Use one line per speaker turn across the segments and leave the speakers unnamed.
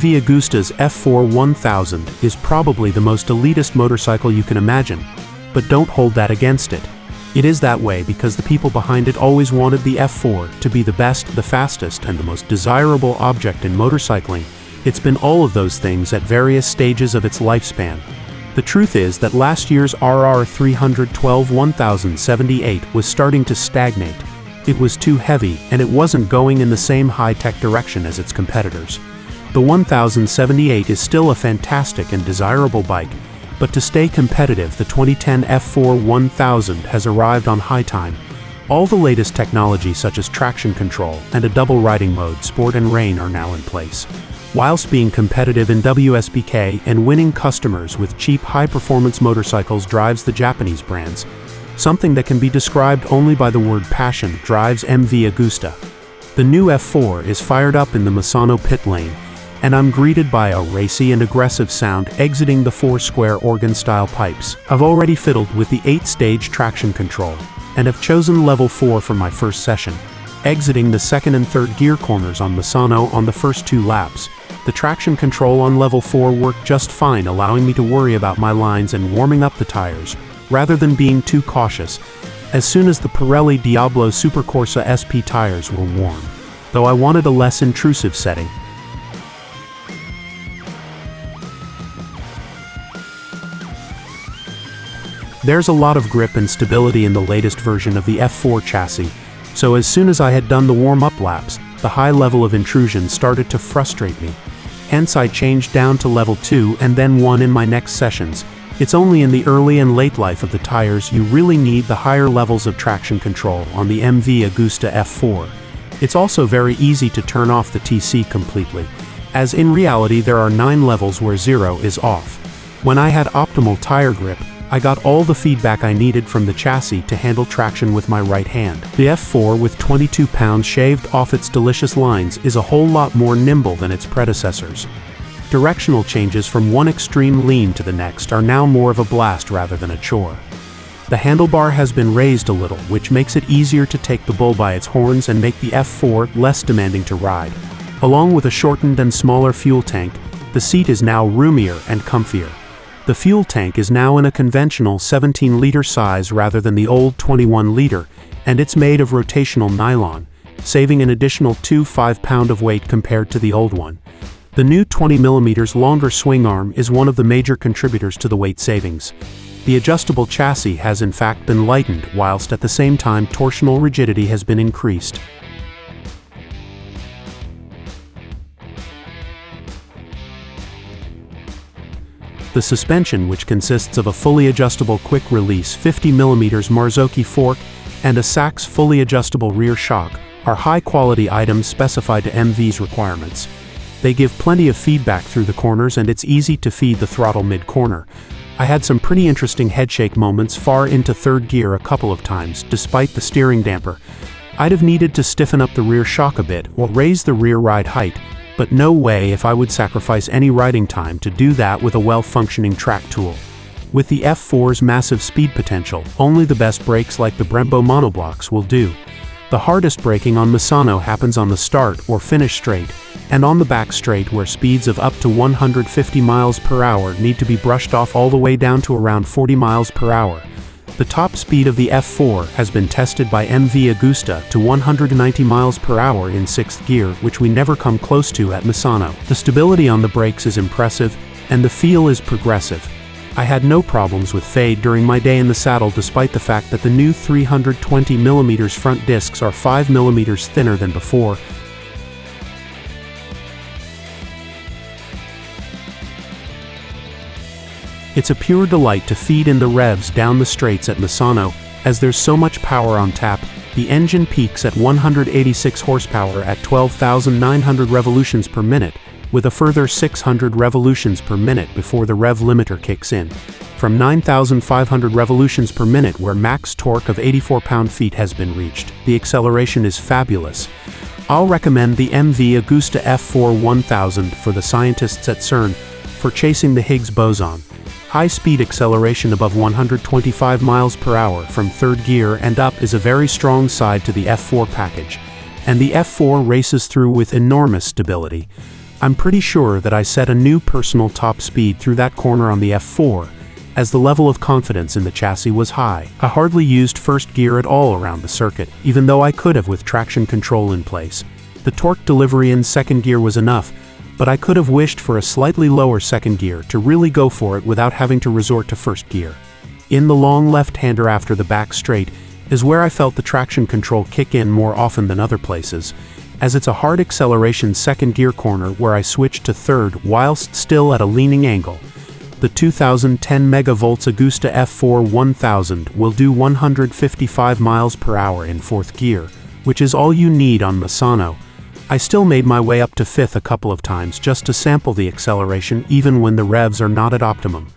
MV Agusta's F4 1000 is probably the most elitist motorcycle you can imagine, but don't hold that against it. It is that way because the people behind it always wanted the F4 to be the best, the fastest, and the most desirable object in motorcycling. It's been all of those things at various stages of its lifespan. The truth is that last year's RR 312 1078 was starting to stagnate. It was too heavy, and it wasn't going in the same high-tech direction as its competitors. The 1078 is still a fantastic and desirable bike, but to stay competitive, the 2010 F4 1000 has arrived on high time. All the latest technology such as traction control and a double riding mode, Sport and Rain, are now in place. Whilst being competitive in WSBK and winning customers with cheap high-performance motorcycles drives the Japanese brands, something that can be described only by the word passion drives MV Agusta. The new F4 is fired up in the Misano pit lane, and I'm greeted by a racy and aggressive sound exiting the 4-square organ-style pipes. I've already fiddled with the 8-stage traction control, and have chosen level 4 for my first session, exiting the second and third gear corners on Misano on the first 2 laps. The traction control on level 4 worked just fine, allowing me to worry about my lines and warming up the tires, rather than being too cautious, as soon as the Pirelli Diablo Supercorsa SP tires were warm, though I wanted a less intrusive setting. There's a lot of grip and stability in the latest version of the F4 chassis, so as soon as I had done the warm-up laps, the high level of intrusion started to frustrate me. Hence I changed down to level 2 and then 1 in my next sessions. It's only in the early and late life of the tires you really need the higher levels of traction control on the MV Agusta F4. It's also very easy to turn off the TC completely, as in reality there are 9 levels where 0 is off. When I had optimal tire grip, I got all the feedback I needed from the chassis to handle traction with my right hand. The F4 with 22 pounds shaved off its delicious lines is a whole lot more nimble than its predecessors. Directional changes from one extreme lean to the next are now more of a blast rather than a chore. The handlebar has been raised a little, which makes it easier to take the bull by its horns and make the F4 less demanding to ride. Along with a shortened and smaller fuel tank, the seat is now roomier and comfier. The fuel tank is now in a conventional 17-liter size rather than the old 21-liter, and it's made of rotational nylon, saving an additional 5 pounds of weight compared to the old one. The new 20mm longer swing arm is one of the major contributors to the weight savings. The adjustable chassis has in fact been lightened, whilst at the same time torsional rigidity has been increased. The suspension, which consists of a fully adjustable quick-release 50mm Marzocchi fork and a Sachs fully adjustable rear shock, are high-quality items specified to MV's requirements. They give plenty of feedback through the corners and it's easy to feed the throttle mid-corner. I had some pretty interesting headshake moments far into third gear a couple of times, despite the steering damper. I'd have needed to stiffen up the rear shock a bit or raise the rear ride height, but no way if I would sacrifice any riding time to do that with a well-functioning track tool. With the F4's massive speed potential, only the best brakes like the Brembo monoblocks will do. The hardest braking on Misano happens on the start or finish straight, and on the back straight where speeds of up to 150 miles per hour need to be brushed off all the way down to around 40 miles per hour. The top speed of the F4 has been tested by MV Agusta to 190 miles per hour in 6th gear, which we never come close to at Misano. The stability on the brakes is impressive, and the feel is progressive. I had no problems with fade during my day in the saddle despite the fact that the new 320mm front discs are 5mm thinner than before. It's a pure delight to feed in the revs down the straights at Misano, as there's so much power on tap. The engine peaks at 186 horsepower at 12,900 revolutions per minute, with a further 600 revolutions per minute before the rev limiter kicks in. From 9,500 revolutions per minute, where max torque of 84 pound-feet has been reached, the acceleration is fabulous. I'll recommend the MV Agusta F4 1000 for the scientists at CERN for chasing the Higgs boson. High-speed acceleration above 125 miles per hour from third gear and up is a very strong side to the F4 package, and the F4 races through with enormous stability. I'm pretty sure that I set a new personal top speed through that corner on the F4, as the level of confidence in the chassis was high. I hardly used first gear at all around the circuit, even though I could have with traction control in place. The torque delivery in second gear was enough, but I could have wished for a slightly lower second gear to really go for it without having to resort to first gear. In the long left-hander after the back straight is where I felt the traction control kick in more often than other places, as it's a hard acceleration second gear corner where I switched to third whilst still at a leaning angle. The 2010 megavolts Agusta F4 1000 will do 155 miles per hour in fourth gear, which is all you need on Misano. I still made my way up to fifth a couple of times just to sample the acceleration even when the revs are not at optimum.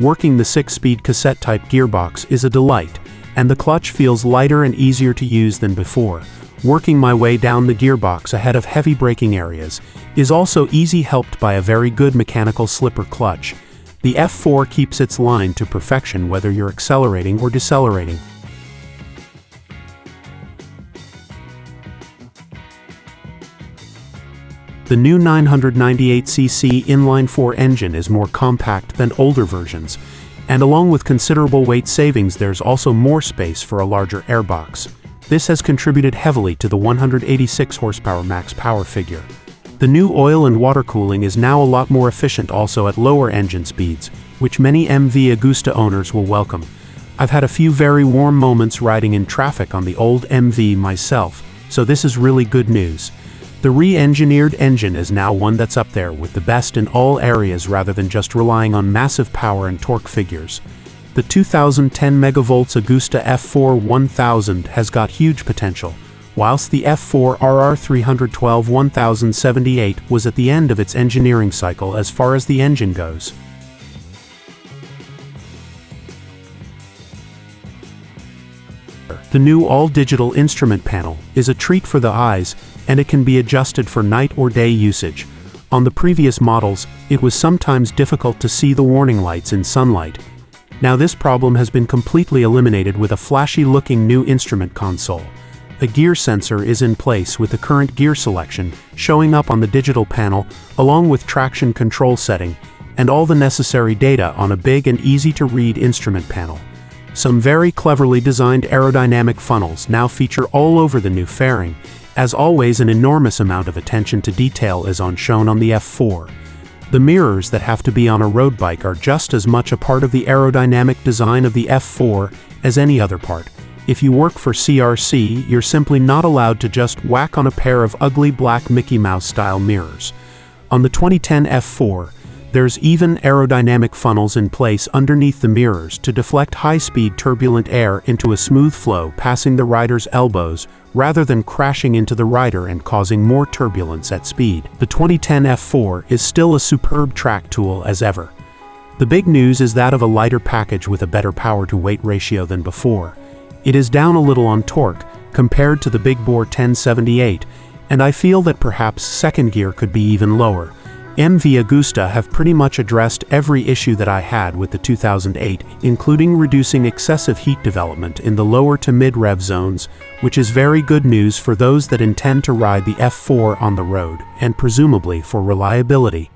Working the 6-speed cassette-type gearbox is a delight, and the clutch feels lighter and easier to use than before. Working my way down the gearbox ahead of heavy braking areas is also easy, helped by a very good mechanical slipper clutch. The F4 keeps its line to perfection whether you're accelerating or decelerating. The new 998cc inline-4 engine is more compact than older versions, and along with considerable weight savings, there's also more space for a larger airbox. This has contributed heavily to the 186 horsepower max power figure. The new oil and water cooling is now a lot more efficient also at lower engine speeds, which many MV Agusta owners will welcome. I've had a few very warm moments riding in traffic on the old MV myself, so this is really good news. The re-engineered engine is now one that's up there with the best in all areas rather than just relying on massive power and torque figures. The 2010 megavolts Agusta F4 1000 has got huge potential, whilst the F4 RR312 1078 was at the end of its engineering cycle as far as the engine goes. The new all-digital instrument panel is a treat for the eyes, and it can be adjusted for night or day usage. On the previous models, it was sometimes difficult to see the warning lights in sunlight. Now this problem has been completely eliminated with a flashy-looking new instrument console. A gear sensor is in place with the current gear selection showing up on the digital panel, along with traction control setting, and all the necessary data on a big and easy-to-read instrument panel. Some very cleverly designed aerodynamic funnels now feature all over the new fairing. As always, an enormous amount of attention to detail is shown on the F4. The mirrors that have to be on a road bike are just as much a part of the aerodynamic design of the F4 as any other part. If you work for CRC, you're simply not allowed to just whack on a pair of ugly black Mickey Mouse-style mirrors. On the 2010 F4, there's even aerodynamic funnels in place underneath the mirrors to deflect high-speed turbulent air into a smooth flow passing the rider's elbows rather than crashing into the rider and causing more turbulence at speed. The 2010 F4 is still a superb track tool as ever. The big news is that of a lighter package with a better power-to-weight ratio than before. It is down a little on torque compared to the big bore 1078, and I feel that perhaps second gear could be even lower. MV Agusta have pretty much addressed every issue that I had with the 2008, including reducing excessive heat development in the lower to mid-rev zones, which is very good news for those that intend to ride the F4 on the road, and presumably for reliability.